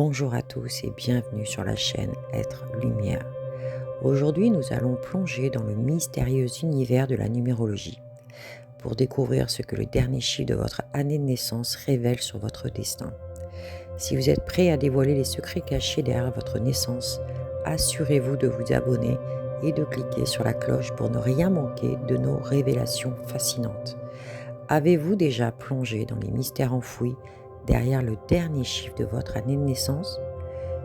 Bonjour à tous et bienvenue sur la chaîne Être Lumière. Aujourd'hui, nous allons plonger dans le mystérieux univers de la numérologie pour découvrir ce que le dernier chiffre de votre année de naissance révèle sur votre destin. Si vous êtes prêt à dévoiler les secrets cachés derrière votre naissance, assurez-vous de vous abonner et de cliquer sur la cloche pour ne rien manquer de nos révélations fascinantes. Avez-vous déjà plongé dans les mystères enfouis derrière le dernier chiffre de votre année de naissance?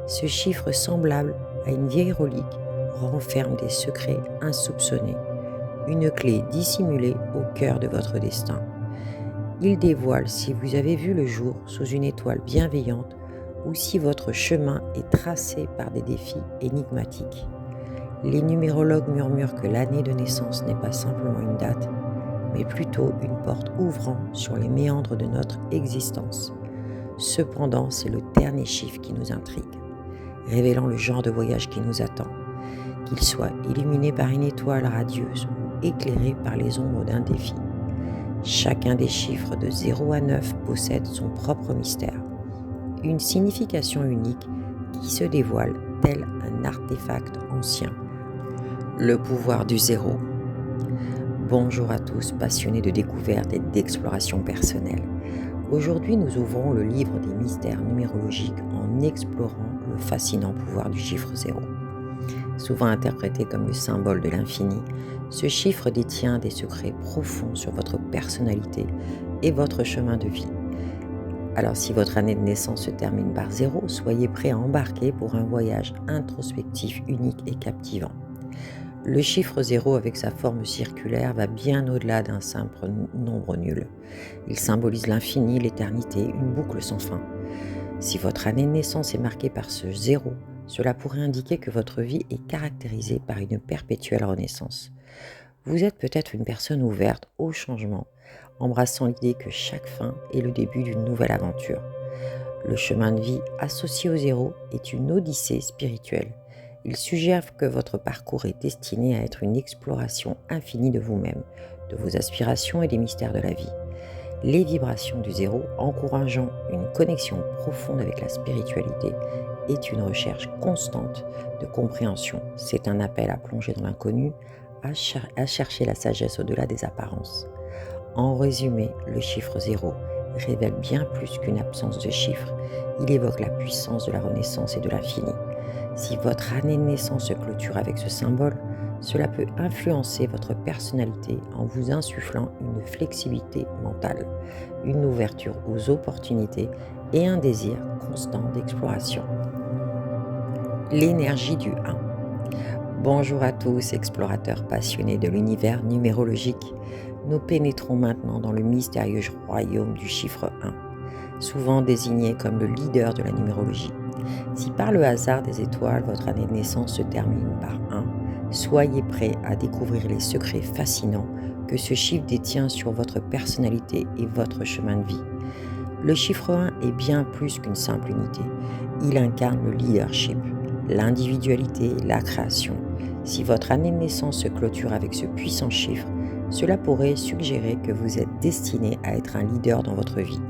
Ce chiffre semblable à une vieille relique renferme des secrets insoupçonnés, une clé dissimulée au cœur de votre destin. Il dévoile si vous avez vu le jour sous une étoile bienveillante ou si votre chemin est tracé par des défis énigmatiques. Les numérologues murmurent que l'année de naissance n'est pas simplement une date, mais plutôt une porte ouvrant sur les méandres de notre existence. Cependant, c'est le dernier chiffre qui nous intrigue, révélant le genre de voyage qui nous attend, qu'il soit illuminé par une étoile radieuse ou éclairé par les ombres d'un défi. Chacun des chiffres de 0 à 9 possède son propre mystère, une signification unique qui se dévoile tel un artefact ancien. Le pouvoir du zéro. Bonjour à tous passionnés de découverte et d'exploration personnelle. Aujourd'hui, nous ouvrons le livre des mystères numérologiques en explorant le fascinant pouvoir du chiffre 0. Souvent interprété comme le symbole de l'infini, ce chiffre détient des secrets profonds sur votre personnalité et votre chemin de vie. Alors si votre année de naissance se termine par 0, soyez prêt à embarquer pour un voyage introspectif unique et captivant. Le chiffre 0 avec sa forme circulaire va bien au-delà d'un simple nombre nul. Il symbolise l'infini, l'éternité, une boucle sans fin. Si votre année de naissance est marquée par ce 0, cela pourrait indiquer que votre vie est caractérisée par une perpétuelle renaissance. Vous êtes peut-être une personne ouverte au changement, embrassant l'idée que chaque fin est le début d'une nouvelle aventure. Le chemin de vie associé au 0 est une odyssée spirituelle. Il suggère que votre parcours est destiné à être une exploration infinie de vous-même, de vos aspirations et des mystères de la vie. Les vibrations du 0, encourageant une connexion profonde avec la spiritualité, est une recherche constante de compréhension. C'est un appel à plonger dans l'inconnu, à chercher la sagesse au-delà des apparences. En résumé, le chiffre 0 révèle bien plus qu'une absence de chiffres. Il évoque la puissance de la renaissance et de l'infini. Si votre année de naissance se clôture avec ce symbole, cela peut influencer votre personnalité en vous insufflant une flexibilité mentale, une ouverture aux opportunités et un désir constant d'exploration. L'énergie du 1. Bonjour à tous, explorateurs passionnés de l'univers numérologique. Nous pénétrons maintenant dans le mystérieux royaume du chiffre 1, souvent désigné comme le leader de la numérologie. Si par le hasard des étoiles, votre année de naissance se termine par 1, soyez prêts à découvrir les secrets fascinants que ce chiffre détient sur votre personnalité et votre chemin de vie. Le chiffre 1 est bien plus qu'une simple unité. Il incarne le leadership, l'individualité et la création. Si votre année de naissance se clôture avec ce puissant chiffre, cela pourrait suggérer que vous êtes destiné à être un leader dans votre vie.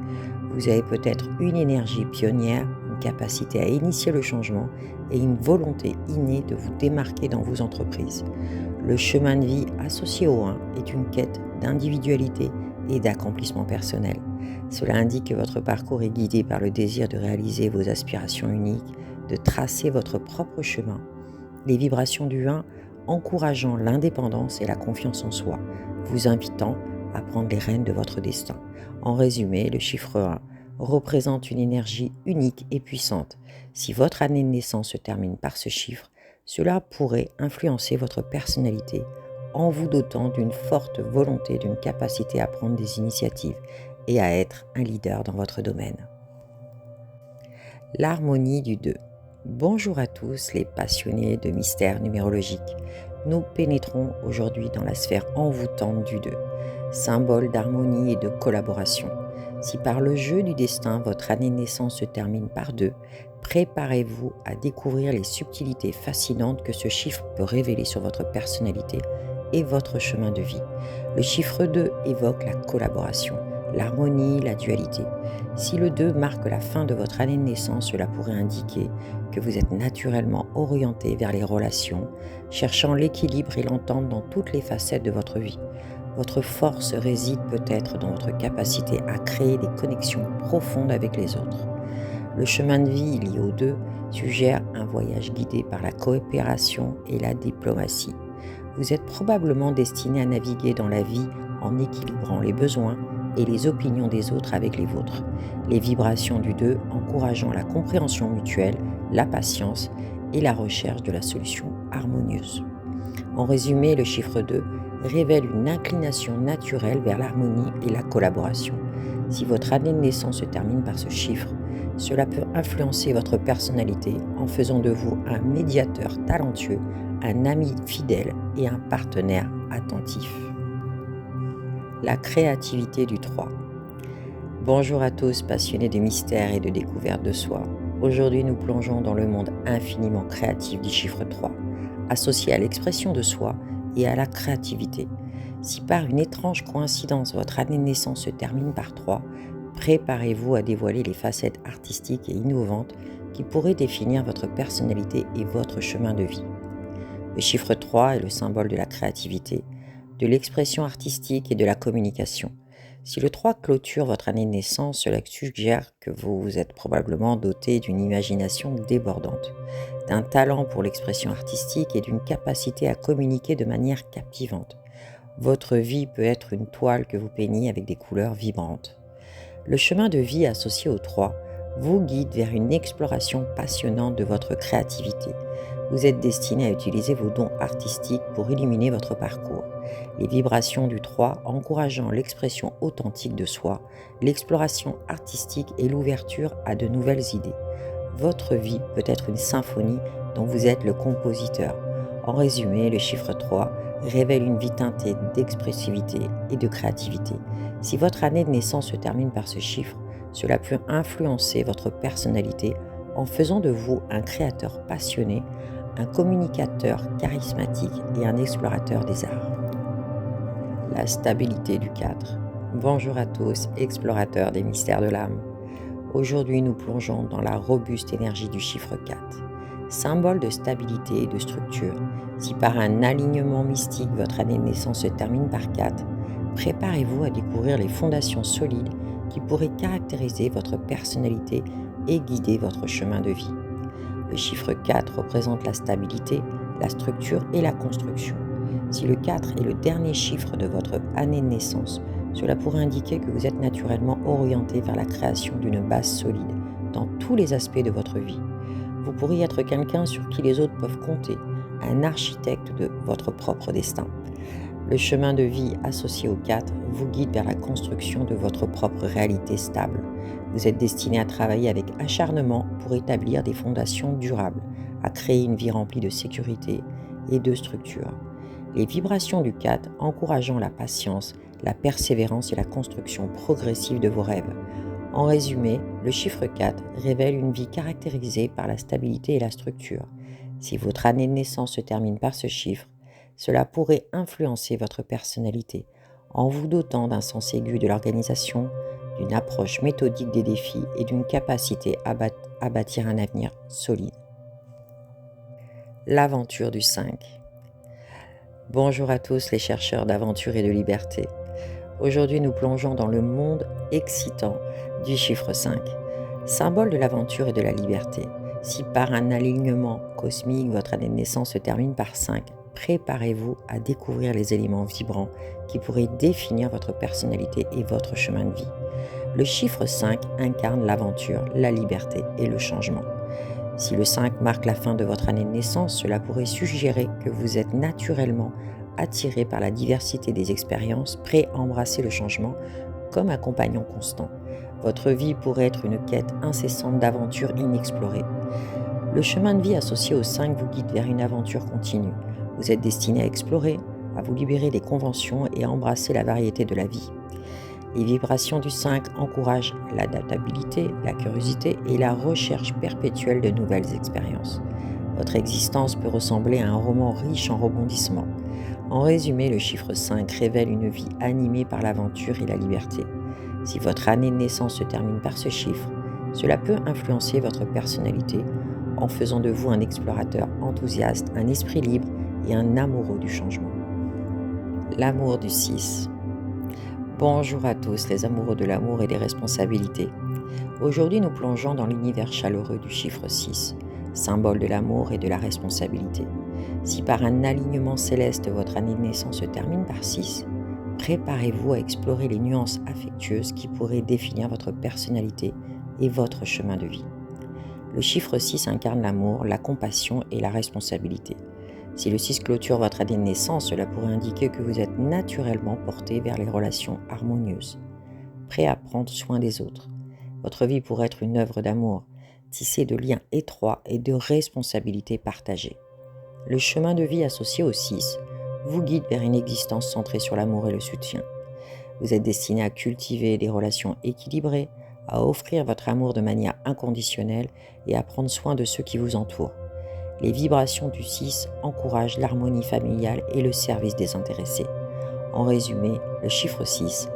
Vous avez peut-être une énergie pionnière, une capacité à initier le changement et une volonté innée de vous démarquer dans vos entreprises. Le chemin de vie associé au 1 est une quête d'individualité et d'accomplissement personnel. Cela indique que votre parcours est guidé par le désir de réaliser vos aspirations uniques, de tracer votre propre chemin. Les vibrations du 1 encourageant l'indépendance et la confiance en soi, vous invitant à prendre les rênes de votre destin. En résumé, le chiffre 1 représente une énergie unique et puissante. Si votre année de naissance se termine par ce chiffre, cela pourrait influencer votre personnalité en vous dotant d'une forte volonté, d'une capacité à prendre des initiatives et à être un leader dans votre domaine. L'harmonie du 2. Bonjour à tous les passionnés de mystères numérologiques. Nous pénétrons aujourd'hui dans la sphère envoûtante du 2, symbole d'harmonie et de collaboration. Si par le jeu du destin, votre année de naissance se termine par 2, préparez-vous à découvrir les subtilités fascinantes que ce chiffre peut révéler sur votre personnalité et votre chemin de vie. Le chiffre 2 évoque la collaboration, l'harmonie, la dualité. Si le 2 marque la fin de votre année de naissance, cela pourrait indiquer que vous êtes naturellement orienté vers les relations, cherchant l'équilibre et l'entente dans toutes les facettes de votre vie. Votre force réside peut-être dans votre capacité à créer des connexions profondes avec les autres. Le chemin de vie lié aux 2 suggère un voyage guidé par la coopération et la diplomatie. Vous êtes probablement destiné à naviguer dans la vie en équilibrant les besoins et les opinions des autres avec les vôtres. Les vibrations du 2 encourageant la compréhension mutuelle, la patience et la recherche de la solution harmonieuse. En résumé, le chiffre 2 révèle une inclination naturelle vers l'harmonie et la collaboration. Si votre année de naissance se termine par ce chiffre, cela peut influencer votre personnalité en faisant de vous un médiateur talentueux, un ami fidèle et un partenaire attentif. La créativité du 3. Bonjour à tous passionnés de mystère et de découverte de soi. Aujourd'hui, nous plongeons dans le monde infiniment créatif du chiffre 3, associé à l'expression de soi et à la créativité. Si par une étrange coïncidence votre année de naissance se termine par 3, préparez-vous à dévoiler les facettes artistiques et innovantes qui pourraient définir votre personnalité et votre chemin de vie. Le chiffre 3 est le symbole de la créativité, de l'expression artistique et de la communication. Si le 3 clôture votre année de naissance, cela suggère que vous êtes probablement doté d'une imagination débordante, d'un talent pour l'expression artistique et d'une capacité à communiquer de manière captivante. Votre vie peut être une toile que vous peignez avec des couleurs vibrantes. Le chemin de vie associé au 3 vous guide vers une exploration passionnante de votre créativité. Vous êtes destiné à utiliser vos dons artistiques pour illuminer votre parcours. Les vibrations du 3 encourageant l'expression authentique de soi, l'exploration artistique et l'ouverture à de nouvelles idées. Votre vie peut être une symphonie dont vous êtes le compositeur. En résumé, le chiffre 3 révèle une vie teintée d'expressivité et de créativité. Si votre année de naissance se termine par ce chiffre, cela peut influencer votre personnalité en faisant de vous un créateur passionné, un communicateur charismatique et un explorateur des arts. La stabilité du 4. Bonjour à tous, explorateurs des mystères de l'âme. Aujourd'hui, nous plongeons dans la robuste énergie du chiffre 4. Symbole de stabilité et de structure, si par un alignement mystique votre année de naissance se termine par 4, préparez-vous à découvrir les fondations solides qui pourraient caractériser votre personnalité et guider votre chemin de vie. Le chiffre 4 représente la stabilité, la structure et la construction. Si le 4 est le dernier chiffre de votre année de naissance, cela pourrait indiquer que vous êtes naturellement orienté vers la création d'une base solide dans tous les aspects de votre vie. Vous pourriez être quelqu'un sur qui les autres peuvent compter, un architecte de votre propre destin. Le chemin de vie associé au 4 vous guide vers la construction de votre propre réalité stable. Vous êtes destiné à travailler avec acharnement pour établir des fondations durables, à créer une vie remplie de sécurité et de structure. Les vibrations du 4 encourageant la patience, la persévérance et la construction progressive de vos rêves. En résumé, le chiffre 4 révèle une vie caractérisée par la stabilité et la structure. Si votre année de naissance se termine par ce chiffre, cela pourrait influencer votre personnalité en vous dotant d'un sens aigu de l'organisation, d'une approche méthodique des défis et d'une capacité à bâtir un avenir solide. L'aventure du 5. Bonjour à tous les chercheurs d'aventure et de liberté. Aujourd'hui, nous plongeons dans le monde excitant du chiffre 5, symbole de l'aventure et de la liberté. Si par un alignement cosmique, votre année de naissance se termine par 5, préparez-vous à découvrir les éléments vibrants qui pourraient définir votre personnalité et votre chemin de vie. Le chiffre 5 incarne l'aventure, la liberté et le changement. Si le 5 marque la fin de votre année de naissance, cela pourrait suggérer que vous êtes naturellement attiré par la diversité des expériences, prêt à embrasser le changement comme un compagnon constant. Votre vie pourrait être une quête incessante d'aventures inexplorées. Le chemin de vie associé au 5 vous guide vers une aventure continue. Vous êtes destiné à explorer, à vous libérer des conventions et à embrasser la variété de la vie. Les vibrations du 5 encouragent l'adaptabilité, la curiosité et la recherche perpétuelle de nouvelles expériences. Votre existence peut ressembler à un roman riche en rebondissements. En résumé, le chiffre 5 révèle une vie animée par l'aventure et la liberté. Si votre année de naissance se termine par ce chiffre, cela peut influencer votre personnalité en faisant de vous un explorateur enthousiaste, un esprit libre et un amoureux du changement. L'amour du 6. Bonjour à tous les amoureux de l'amour et des responsabilités. Aujourd'hui, nous plongeons dans l'univers chaleureux du chiffre 6, symbole de l'amour et de la responsabilité. Si par un alignement céleste votre année de naissance se termine par 6, préparez-vous à explorer les nuances affectueuses qui pourraient définir votre personnalité et votre chemin de vie. Le chiffre 6 incarne l'amour, la compassion et la responsabilité. Si le 6 clôture votre année de naissance, cela pourrait indiquer que vous êtes naturellement porté vers les relations harmonieuses, prêt à prendre soin des autres. Votre vie pourrait être une œuvre d'amour, tissée de liens étroits et de responsabilités partagées. Le chemin de vie associé au 6 vous guide vers une existence centrée sur l'amour et le soutien. Vous êtes destiné à cultiver des relations équilibrées, à offrir votre amour de manière inconditionnelle et à prendre soin de ceux qui vous entourent. Les vibrations du 6 encouragent l'harmonie familiale et le service désintéressé. En résumé, le chiffre 6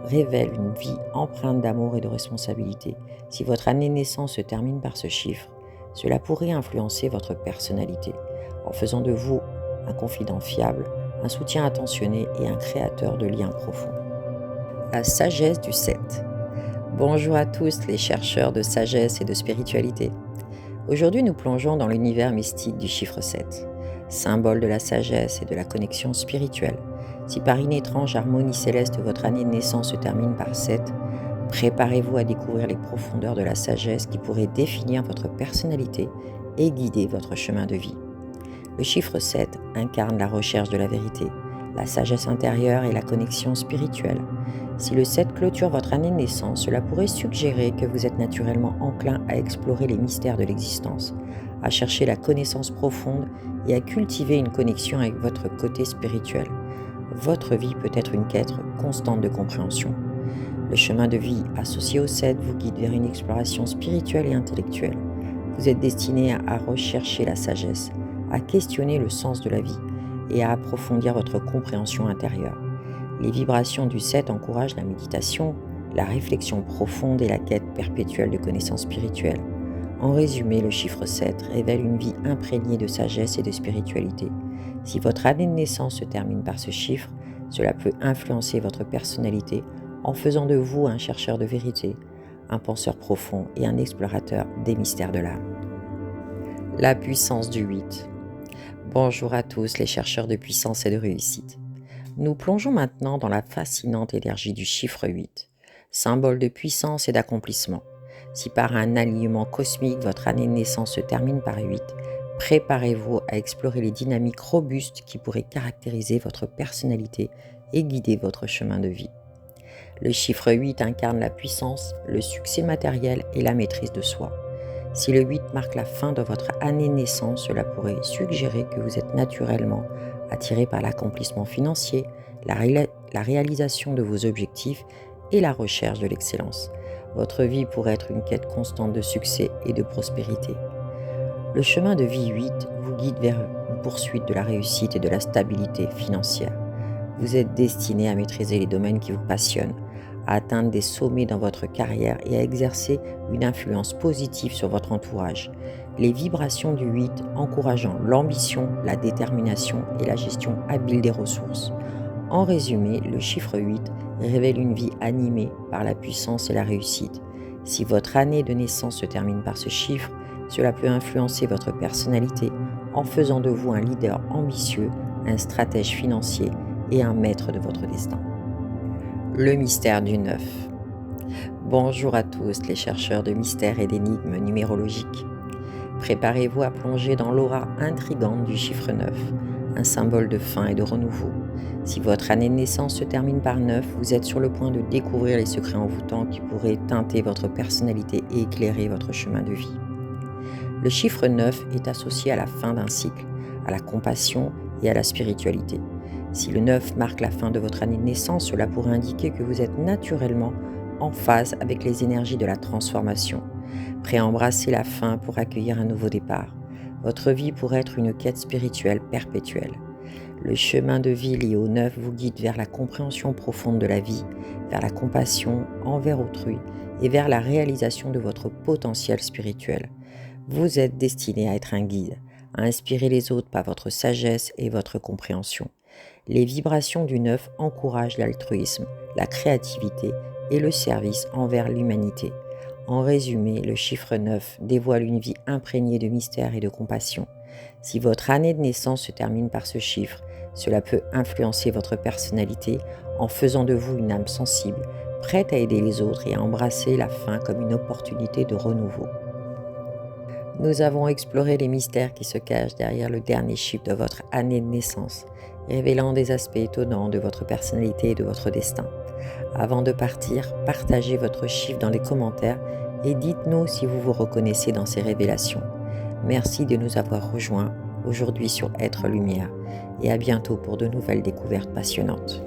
révèle une vie empreinte d'amour et de responsabilité. Si votre année de naissance se termine par ce chiffre, cela pourrait influencer votre personnalité, en faisant de vous un confident fiable, un soutien attentionné et un créateur de liens profonds. La sagesse du 7. Bonjour à tous les chercheurs de sagesse et de spiritualité. Aujourd'hui, nous plongeons dans l'univers mystique du chiffre 7, symbole de la sagesse et de la connexion spirituelle. Si par une étrange harmonie céleste votre année de naissance se termine par 7, préparez-vous à découvrir les profondeurs de la sagesse qui pourraient définir votre personnalité et guider votre chemin de vie. Le chiffre 7 incarne la recherche de la vérité, la sagesse intérieure et la connexion spirituelle. Si le 7 clôture votre année de naissance, cela pourrait suggérer que vous êtes naturellement enclin à explorer les mystères de l'existence, à chercher la connaissance profonde et à cultiver une connexion avec votre côté spirituel. Votre vie peut être une quête constante de compréhension. Le chemin de vie associé au 7 vous guide vers une exploration spirituelle et intellectuelle. Vous êtes destiné à rechercher la sagesse, à questionner le sens de la vie et à approfondir votre compréhension intérieure. Les vibrations du 7 encouragent la méditation, la réflexion profonde et la quête perpétuelle de connaissances spirituelles. En résumé, le chiffre 7 révèle une vie imprégnée de sagesse et de spiritualité. Si votre année de naissance se termine par ce chiffre, cela peut influencer votre personnalité en faisant de vous un chercheur de vérité, un penseur profond et un explorateur des mystères de l'âme. La puissance du 8. Bonjour à tous les chercheurs de puissance et de réussite. Nous plongeons maintenant dans la fascinante énergie du chiffre 8, symbole de puissance et d'accomplissement. Si par un alignement cosmique votre année de naissance se termine par 8, préparez-vous à explorer les dynamiques robustes qui pourraient caractériser votre personnalité et guider votre chemin de vie. Le chiffre 8 incarne la puissance, le succès matériel et la maîtrise de soi. Si le 8 marque la fin de votre année de naissance, cela pourrait suggérer que vous êtes naturellement attiré par l'accomplissement financier, la réalisation de vos objectifs et la recherche de l'excellence. Votre vie pourrait être une quête constante de succès et de prospérité. Le chemin de vie 8 vous guide vers une poursuite de la réussite et de la stabilité financière. Vous êtes destiné à maîtriser les domaines qui vous passionnent, à atteindre des sommets dans votre carrière et à exercer une influence positive sur votre entourage. Les vibrations du 8 encourageant l'ambition, la détermination et la gestion habile des ressources. En résumé, le chiffre 8 révèle une vie animée par la puissance et la réussite. Si votre année de naissance se termine par ce chiffre, cela peut influencer votre personnalité en faisant de vous un leader ambitieux, un stratège financier et un maître de votre destin. Le mystère du 9. Bonjour à tous les chercheurs de mystères et d'énigmes numérologiques. Préparez-vous à plonger dans l'aura intrigante du chiffre 9, un symbole de fin et de renouveau. Si votre année de naissance se termine par 9, vous êtes sur le point de découvrir les secrets envoûtants qui pourraient teinter votre personnalité et éclairer votre chemin de vie. Le chiffre 9 est associé à la fin d'un cycle, à la compassion et à la spiritualité. Si le 9 marque la fin de votre année de naissance, cela pourrait indiquer que vous êtes naturellement en phase avec les énergies de la transformation, prêt à embrasser la fin pour accueillir un nouveau départ. Votre vie pourrait être une quête spirituelle perpétuelle. Le chemin de vie lié au 9 vous guide vers la compréhension profonde de la vie, vers la compassion envers autrui et vers la réalisation de votre potentiel spirituel. Vous êtes destiné à être un guide, à inspirer les autres par votre sagesse et votre compréhension. Les vibrations du 9 encouragent l'altruisme, la créativité et le service envers l'humanité. En résumé, le chiffre 9 dévoile une vie imprégnée de mystère et de compassion. Si votre année de naissance se termine par ce chiffre, cela peut influencer votre personnalité en faisant de vous une âme sensible, prête à aider les autres et à embrasser la fin comme une opportunité de renouveau. Nous avons exploré les mystères qui se cachent derrière le dernier chiffre de votre année de naissance, révélant des aspects étonnants de votre personnalité et de votre destin. Avant de partir, partagez votre chiffre dans les commentaires et dites-nous si vous vous reconnaissez dans ces révélations. Merci de nous avoir rejoints aujourd'hui sur Être Lumière et à bientôt pour de nouvelles découvertes passionnantes.